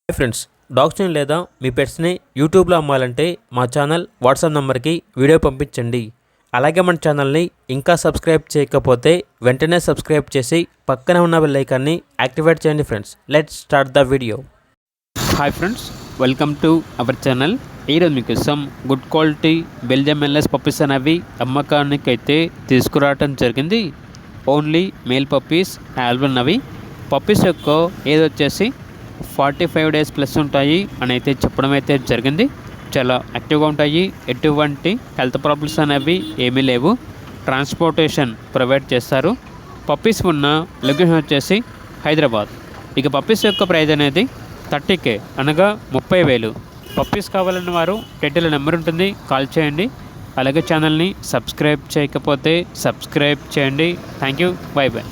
Hi friends, డాగ్స్ని లేదా మీ పెట్స్ని యూట్యూబ్లో అమ్మాలంటే మా ఛానల్ వాట్సాప్ నెంబర్కి వీడియో పంపించండి. అలాగే మన ఛానల్ని ఇంకా సబ్స్క్రైబ్ చేయకపోతే వెంటనే సబ్స్క్రైబ్ చేసి పక్కనే ఉన్న బెల్ ఐకాన్ని యాక్టివేట్ చేయండి. Friends, let's start the video. Hi friends, welcome to our channel. ఈరోజు మీకోసం good quality Belgium LS puppies అనేవి అమ్మకానికి అయితే తీసుకురావటం జరిగింది. ఓన్లీ మేల్ పప్పీస్ అవైలబుల్ ఉన్నవి. పప్పీస్ యొక్క ఏజ్ వచ్చేసి 45 డేస్ ప్లస్ ఉంటాయి అని అయితే చెప్పడం అయితే జరిగింది. చాలా యాక్టివ్గా ఉంటాయి, ఎటువంటి హెల్త్ ప్రాబ్లమ్స్ అనేవి ఏమీ లేవు. ట్రాన్స్పోర్టేషన్ ప్రొవైడ్ చేస్తారు. పప్పీస్ ఉన్న లొకేషన్ వచ్చేసి హైదరాబాద్. ఇక పప్పీస్ యొక్క ప్రైస్ అనేది 30K అనగా 30,000. పప్పీస్ కావాలన్న వారు టైటిల్ నెంబర్ ఉంటుంది, కాల్ చేయండి. అలాగే ఛానల్ని సబ్స్క్రైబ్ చేయకపోతే సబ్స్క్రైబ్ చేయండి. Thank you, by by.